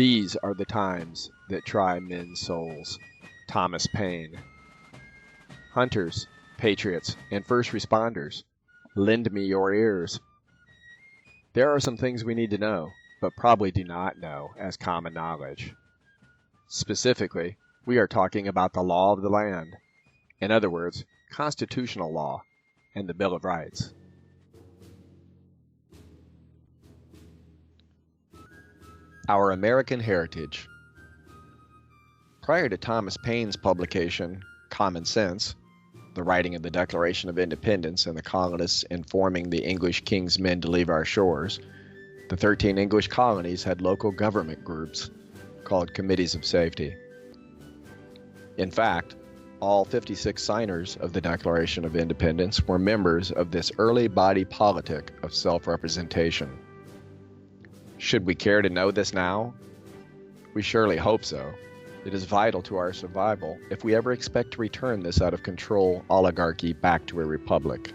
These are the times that try men's souls. Thomas Paine. Hunters, patriots, and first responders, lend me your ears. There are some things we need to know, but probably do not know as common knowledge. Specifically, we are talking about the law of the land. In other words, constitutional law and the Bill of Rights. Our American Heritage. Prior to Thomas Paine's publication, Common Sense, the writing of the Declaration of Independence and the colonists informing the English king's men to leave our shores, the 13 English colonies had local government groups called Committees of Safety. In fact, all 56 signers of the Declaration of Independence were members of this early body politic of self-representation. Should we care to know this now? We surely hope so. It is vital to our survival if we ever expect to return this out-of-control oligarchy back to a republic.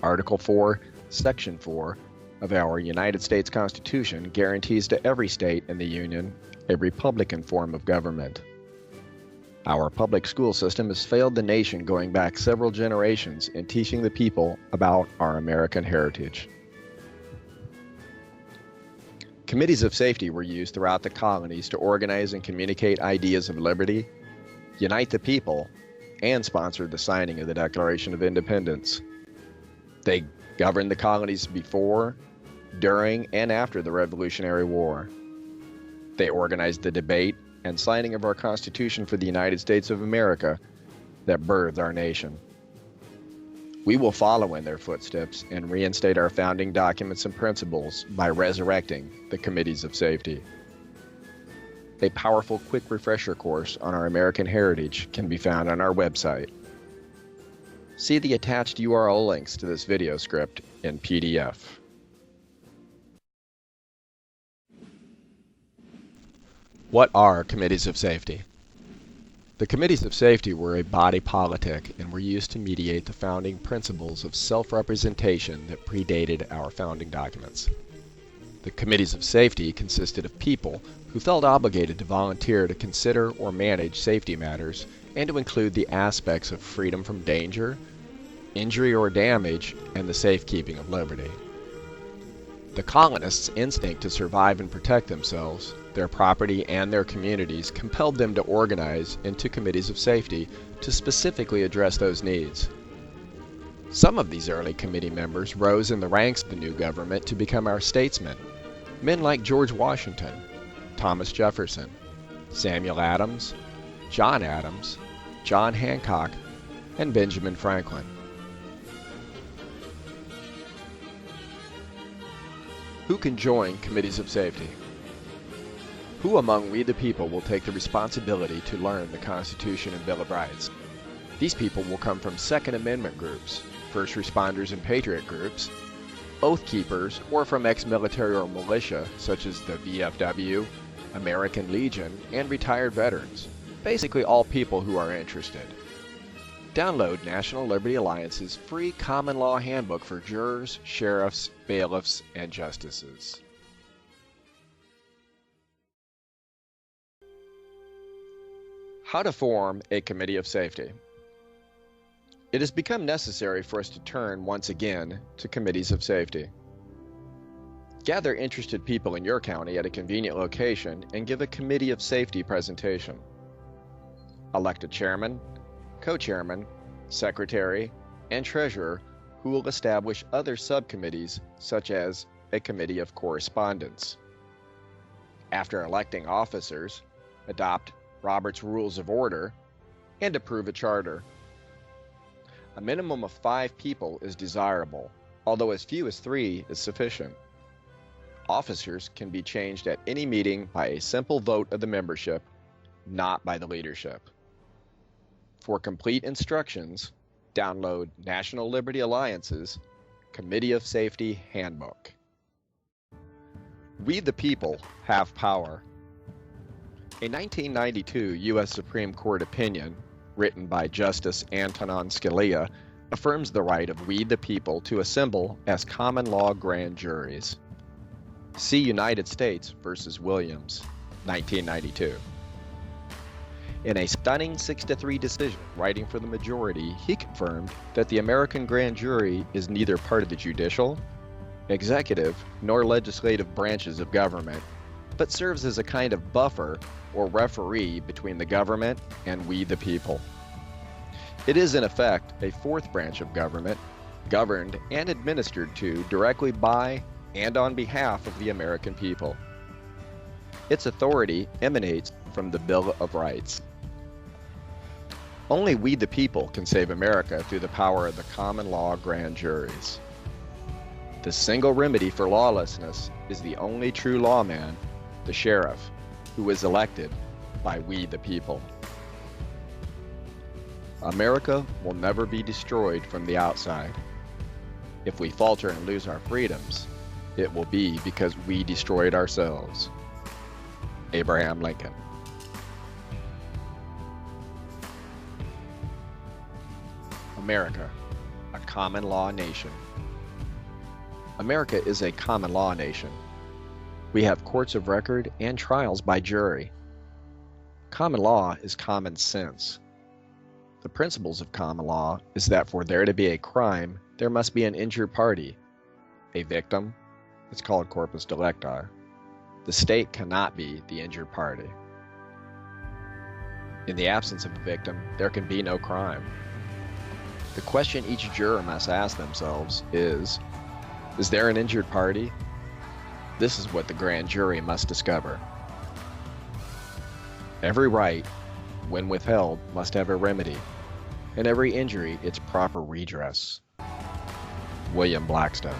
Article 4, Section 4 of our United States Constitution guarantees to every state in the Union a republican form of government. Our public school system has failed the nation going back several generations in teaching the people about our American heritage. Committees of safety were used throughout the colonies to organize and communicate ideas of liberty, unite the people, and sponsor the signing of the Declaration of Independence. They governed the colonies before, during, and after the Revolutionary War. They organized the debate and signing of our Constitution for the United States of America that birthed our nation. We will follow in their footsteps and reinstate our founding documents and principles by resurrecting the Committees of Safety. A powerful quick refresher course on our American heritage can be found on our website. See the attached URL links to this video script in PDF. What are Committees of Safety? The Committees of Safety were a body politic and were used to mediate the founding principles of self-representation that predated our founding documents. The Committees of Safety consisted of people who felt obligated to volunteer to consider or manage safety matters and to include the aspects of freedom from danger, injury or damage, and the safekeeping of liberty. The colonists' instinct to survive and protect themselves, their property, and their communities compelled them to organize into committees of safety to specifically address those needs. Some of these early committee members rose in the ranks of the new government to become our statesmen, men like George Washington, Thomas Jefferson, Samuel Adams, John Hancock, and Benjamin Franklin. Who can join Committees of Safety? Who among we the people will take the responsibility to learn the Constitution and Bill of Rights? These people will come from Second Amendment groups, first responders and patriot groups, oath keepers, or from ex-military or militia such as the VFW, American Legion, and retired veterans. Basically all people who are interested. Download National Liberty Alliance's free common law handbook for jurors, sheriffs, bailiffs, and justices. How to form a Committee of Safety. It has become necessary for us to turn once again to Committees of Safety. Gather interested people in your county at a convenient location and give a Committee of Safety presentation. Elect a chairman, co-chairman, secretary, and treasurer who will establish other subcommittees such as a Committee of Correspondence. After electing officers, adopt Robert's Rules of Order, and approve a charter. A minimum of 5 people is desirable, although as few as 3 is sufficient. Officers can be changed at any meeting by a simple vote of the membership, not by the leadership. For complete instructions, download National Liberty Alliance's Committee of Safety Handbook. We the people have power. A 1992 U.S. Supreme Court opinion, written by Justice Antonin Scalia, affirms the right of we the people to assemble as common law grand juries. See United States versus Williams, 1992. In a stunning 6-3 decision, writing for the majority, he confirmed that the American grand jury is neither part of the judicial, executive, nor legislative branches of government, but serves as a kind of buffer or referee between the government and we the people. It is in effect a fourth branch of government, governed and administered to directly by and on behalf of the American people. Its authority emanates from the Bill of Rights. Only we the people can save America through the power of the common law grand juries. The single remedy for lawlessness is the only true lawman, the sheriff, who is elected by we the people. America will never be destroyed from the outside. If we falter and lose our freedoms, it will be because we destroyed ourselves. Abraham Lincoln. America, a common law nation. America is a common law nation. We have courts of record and trials by jury. Common law is common sense. The principles of common law is that for there to be a crime, there must be an injured party, a victim. It's called corpus delicti. The state cannot be the injured party. In the absence of a victim, there can be no crime. The question each juror must ask themselves is there an injured party? This is what the grand jury must discover. Every right, when withheld, must have a remedy, and every injury its proper redress. William Blackstone.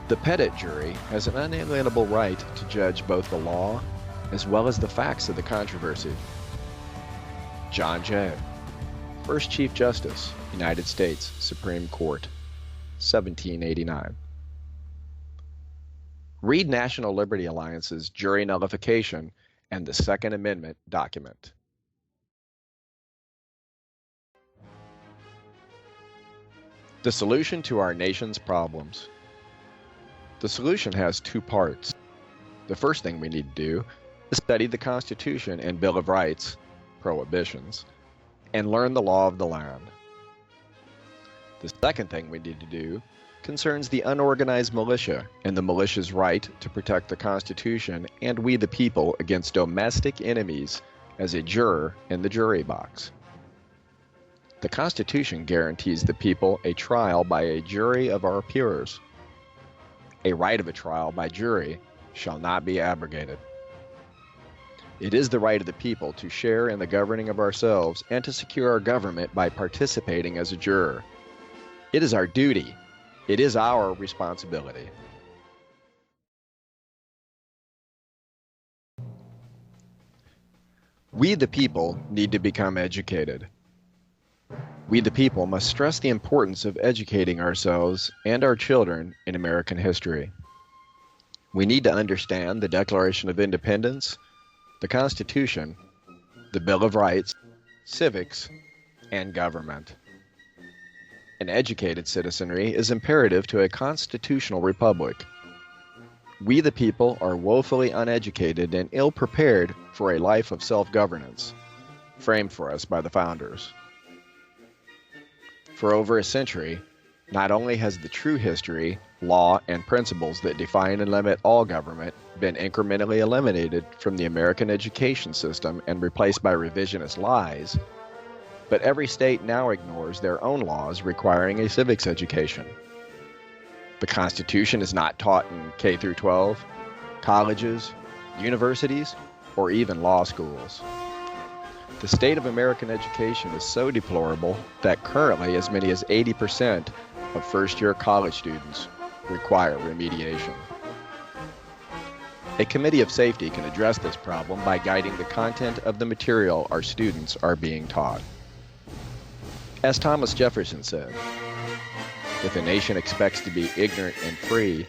The petit jury has an unalienable right to judge both the law as well as the facts of the controversy. John Jay, First Chief Justice, United States Supreme Court, 1789. Read National Liberty Alliance's jury nullification and the Second Amendment document. The solution to our nation's problems. The solution has two parts. The first thing we need to do is study the Constitution and Bill of Rights, prohibitions, and learn the law of the land. The second thing we need to do concerns the unorganized militia and the militia's right to protect the Constitution and we the people against domestic enemies as a juror in the jury box. The Constitution guarantees the people a trial by a jury of our peers. A right of a trial by jury shall not be abrogated. It is the right of the people to share in the governing of ourselves and to secure our government by participating as a juror. It is our duty. It is our responsibility. We the people need to become educated. We the people must stress the importance of educating ourselves and our children in American history. We need to understand the Declaration of Independence, the Constitution, the Bill of Rights, civics, and government. An educated citizenry is imperative to a constitutional republic. We the people are woefully uneducated and ill-prepared for a life of self-governance, framed for us by the founders. For over a century, not only has the true history, law, and principles that define and limit all government been incrementally eliminated from the American education system and replaced by revisionist lies, but every state now ignores their own laws requiring a civics education. The Constitution is not taught in K through 12, colleges, universities, or even law schools. The state of American education is so deplorable that currently as many as 80% of first-year college students require remediation. A committee of safety can address this problem by guiding the content of the material our students are being taught. As Thomas Jefferson said, if a nation expects to be ignorant and free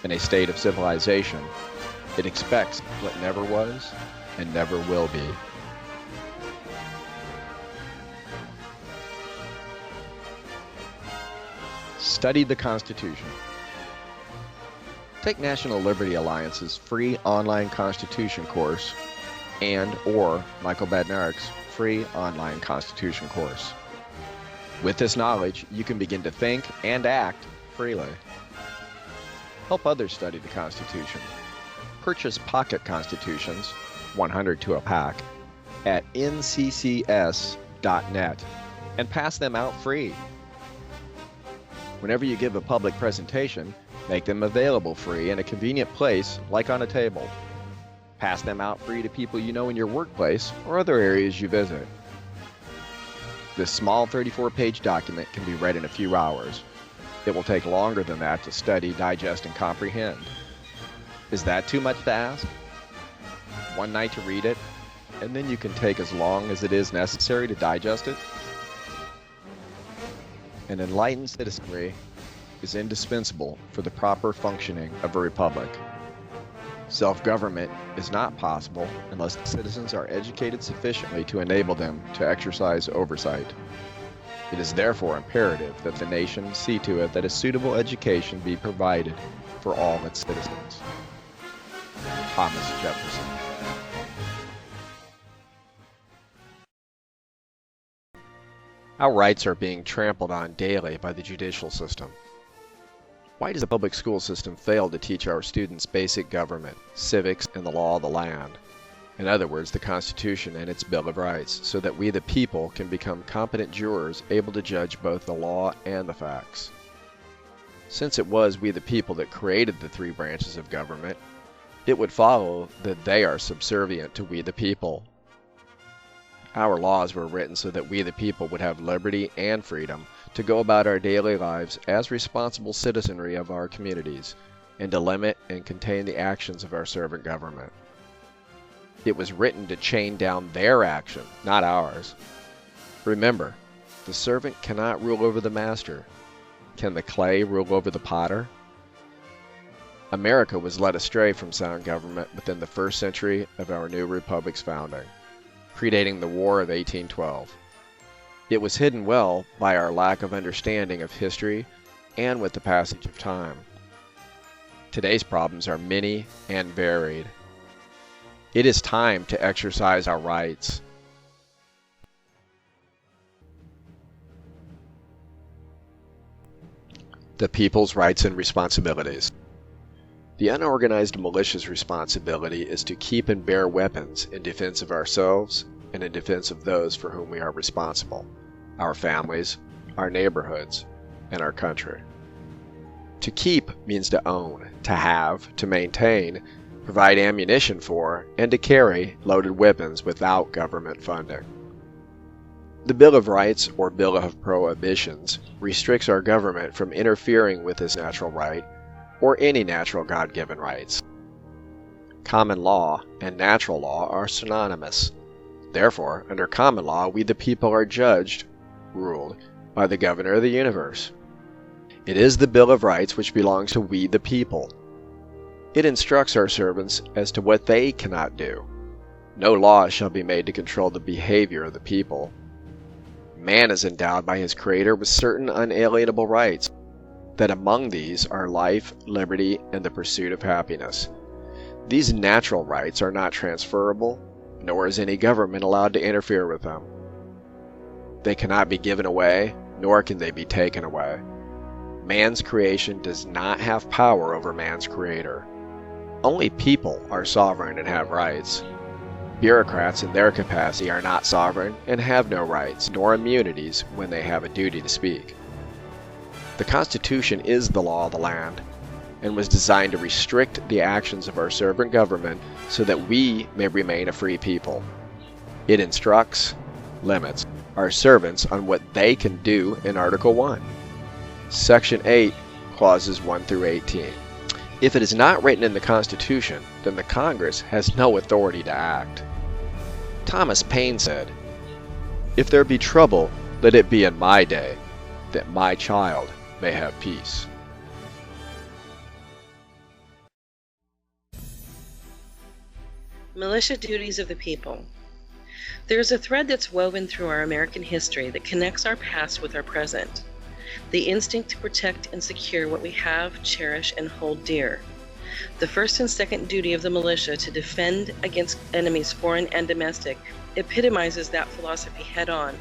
in a state of civilization, it expects what never was and never will be. Study the Constitution. Take National Liberty Alliance's free online Constitution course and/or Michael Badnarik's free online Constitution course. With this knowledge, you can begin to think and act freely. Help others study the Constitution. Purchase pocket constitutions, 100 to a pack, at nccs.net and pass them out free. Whenever you give a public presentation, make them available free in a convenient place, like on a table. Pass them out free to people you know in your workplace or other areas you visit. This small 34-page document can be read in a few hours. It will take longer than that to study, digest, and comprehend. Is that too much to ask? One night to read it, and then you can take as long as it is necessary to digest it? An enlightened citizenry is indispensable for the proper functioning of a republic. Self-government is not possible unless the citizens are educated sufficiently to enable them to exercise oversight. It is therefore imperative that the nation see to it that a suitable education be provided for all its citizens. Thomas Jefferson. Our rights are being trampled on daily by the judicial system. Why does the public school system fail to teach our students basic government, civics, and the law of the land? In other words, the Constitution and its Bill of Rights, so that we the people can become competent jurors able to judge both the law and the facts. Since it was we the people that created the three branches of government, it would follow that they are subservient to we the people. Our laws were written so that we the people would have liberty and freedom to go about our daily lives as responsible citizenry of our communities, and to limit and contain the actions of our servant government. It was written to chain down their action, not ours. Remember, the servant cannot rule over the master. Can the clay rule over the potter? America was led astray from sound government within the first century of our new republic's founding, predating the War of 1812. It was hidden well by our lack of understanding of history and with the passage of time. Today's problems are many and varied. It is time to exercise our rights. The people's rights and responsibilities. The unorganized militia's responsibility is to keep and bear weapons in defense of ourselves and in defense of those for whom we are responsible, our families, our neighborhoods, and our country. To keep means to own, to have, to maintain, provide ammunition for, and to carry loaded weapons without government funding. The Bill of Rights, or Bill of Prohibitions, restricts our government from interfering with this natural right or any natural God-given rights. Common law and natural law are synonymous. Therefore, under common law, we the people are judged, ruled, by the governor of the universe. It is the Bill of Rights which belongs to we the people. It instructs our servants as to what they cannot do. No law shall be made to control the behavior of the people. Man is endowed by his Creator with certain unalienable rights, that among these are life, liberty, and the pursuit of happiness. These natural rights are not transferable, nor is any government allowed to interfere with them. They cannot be given away, nor can they be taken away. Man's creation does not have power over man's Creator. Only people are sovereign and have rights. Bureaucrats in their capacity are not sovereign and have no rights nor immunities when they have a duty to speak. The Constitution is the law of the land and was designed to restrict the actions of our servant government so that we may remain a free people. It instructs, limits, our servants on what they can do in Article 1. Section 8, Clauses 1 through 18. If it is not written in the Constitution, then the Congress has no authority to act. Thomas Paine said, "If there be trouble, let it be in my day, that my child may have peace." Militia duties of the people. There is a thread that's woven through our American history that connects our past with our present. The instinct to protect and secure what we have, cherish, and hold dear. The first and second duty of the militia to defend against enemies foreign and domestic epitomizes that philosophy head-on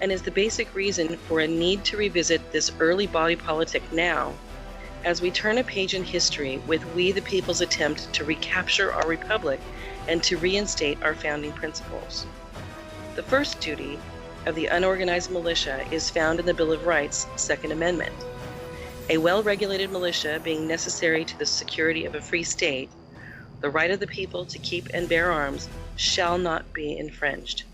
and is the basic reason for a need to revisit this early body politic now, as we turn a page in history with we the people's attempt to recapture our republic and to reinstate our founding principles. The first duty of the unorganized militia is found in the Bill of Rights, Second Amendment. A well-regulated militia being necessary to the security of a free state, the right of the people to keep and bear arms shall not be infringed.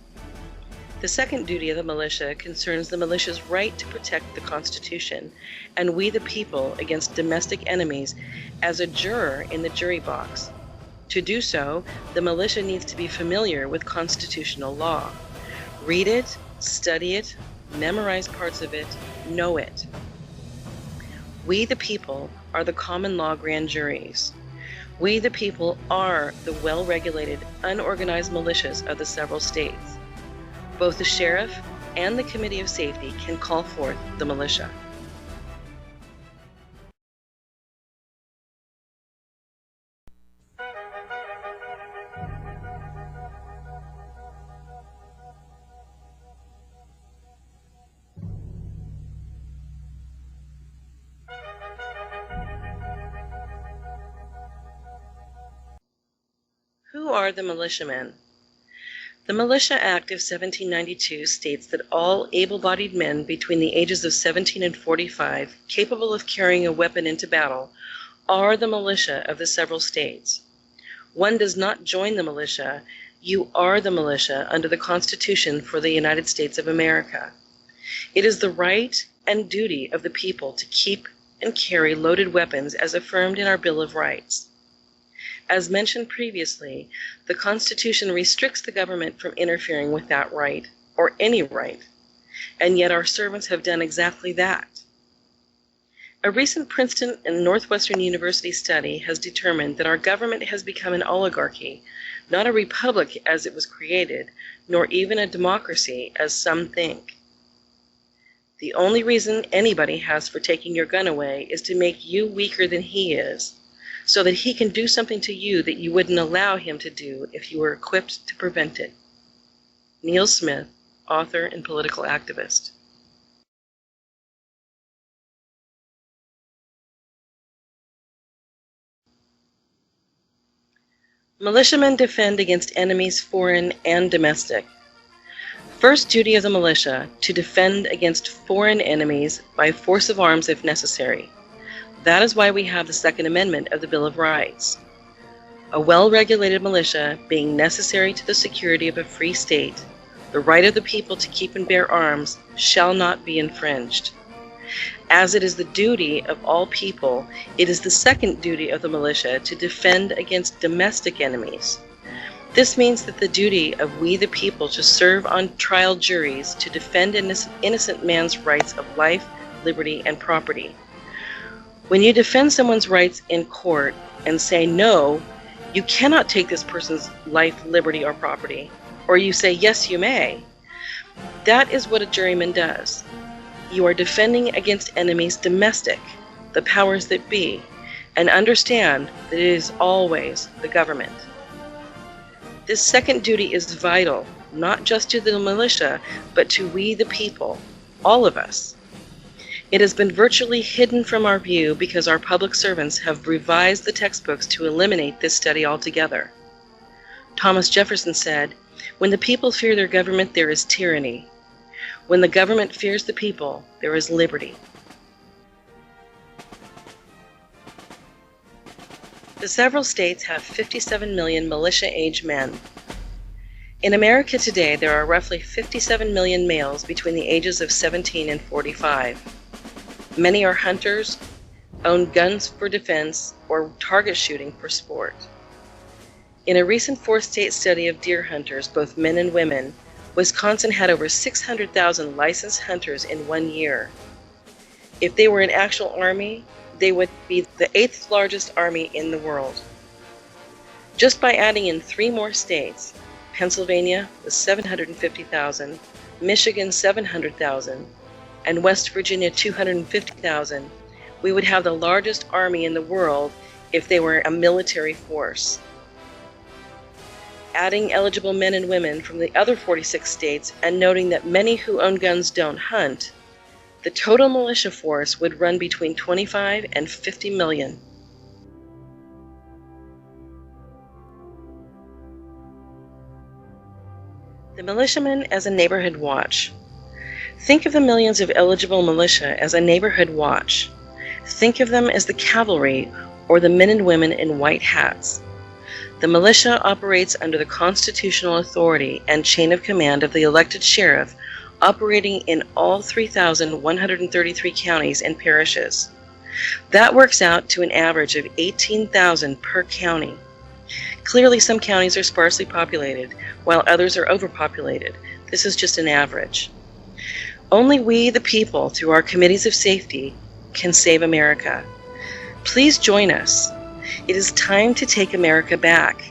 The second duty of the militia concerns the militia's right to protect the Constitution and we the people against domestic enemies as a juror in the jury box. To do so, the militia needs to be familiar with constitutional law. Read it, study it, memorize parts of it, know it. We the people are the common law grand juries. We the people are the well-regulated, unorganized militias of the several states. Both the sheriff and the Committee of Safety can call forth the militia. Who are the militiamen? The Militia Act of 1792 states that all able-bodied men between the ages of 17 and 45 capable of carrying a weapon into battle are the militia of the several states. One does not join the militia, you are the militia under the Constitution for the United States of America. It is the right and duty of the people to keep and carry loaded weapons as affirmed in our Bill of Rights. As mentioned previously, the Constitution restricts the government from interfering with that right, or any right, and yet our servants have done exactly that. A recent Princeton and Northwestern University study has determined that our government has become an oligarchy, not a republic as it was created, nor even a democracy as some think. The only reason anybody has for taking your gun away is to make you weaker than he is, so that he can do something to you that you wouldn't allow him to do if you were equipped to prevent it. Neil Smith, author and political activist. Militiamen defend against enemies foreign and domestic. First duty of the militia, to defend against foreign enemies by force of arms if necessary. That is why we have the Second Amendment of the Bill of Rights. A well-regulated militia being necessary to the security of a free state, the right of the people to keep and bear arms shall not be infringed. As it is the duty of all people, it is the second duty of the militia to defend against domestic enemies. This means that the duty of we the people to serve on trial juries to defend an innocent man's rights of life, liberty, and property. When you defend someone's rights in court and say, no, you cannot take this person's life, liberty, or property, or you say, yes, you may, that is what a juryman does. You are defending against enemies domestic, the powers that be, and understand that it is always the government. This second duty is vital, not just to the militia, but to we the people, all of us. It has been virtually hidden from our view because our public servants have revised the textbooks to eliminate this study altogether. Thomas Jefferson said, "When the people fear their government, there is tyranny. When the government fears the people, there is liberty." The several states have 57 million militia-age men. In America today, there are roughly 57 million males between the ages of 17 and 45. Many are hunters, own guns for defense, or target shooting for sport. In a recent four-state study of deer hunters, both men and women, Wisconsin had over 600,000 licensed hunters in 1 year. If they were an actual army, they would be the 8th largest army in the world. Just by adding in 3 more states, Pennsylvania with 750,000, Michigan 700,000, and West Virginia 250,000, we would have the largest army in the world if they were a military force. Adding eligible men and women from the other 46 states and noting that many who own guns don't hunt, the total militia force would run between 25 and 50 million. The militiamen as a neighborhood watch. Think of the millions of eligible militia as a neighborhood watch. Think of them as the cavalry or the men and women in white hats. The militia operates under the constitutional authority and chain of command of the elected sheriff, operating in all 3,133 counties and parishes. That works out to an average of 18,000 per county. Clearly, some counties are sparsely populated, while others are overpopulated. This is just an average. Only we, the people, through our committees of safety, can save America. Please join us. It is time to take America back.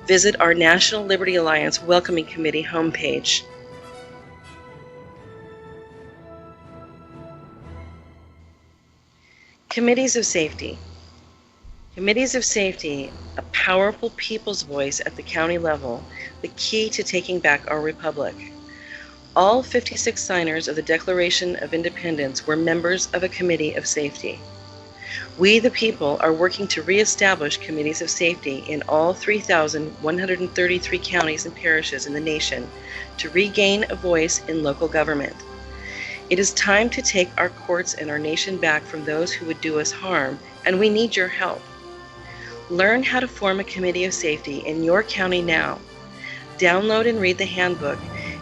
Visit our National Liberty Alliance Welcoming Committee homepage. Committees of Safety. Committees of Safety, a powerful people's voice at the county level, the key to taking back our republic. All 56 signers of the Declaration of Independence were members of a Committee of Safety. We, the people, are working to reestablish committees of safety in all 3,133 counties and parishes in the nation to regain a voice in local government. It is time to take our courts and our nation back from those who would do us harm, and we need your help. Learn how to form a committee of safety in your county now. Download and read the handbook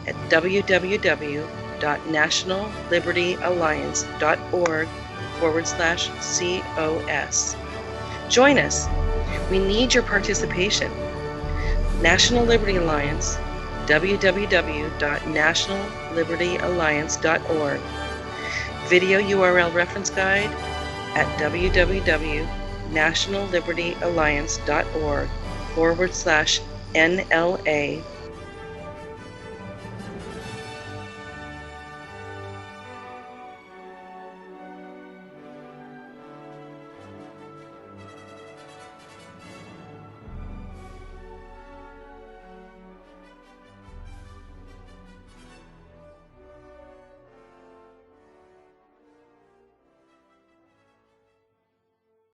at www.nationallibertyalliance.org/COS. Join us. We need your participation. National Liberty Alliance, www.nationallibertyalliance.org. Video URL reference guide at www.nationallibertyalliance.org/NLA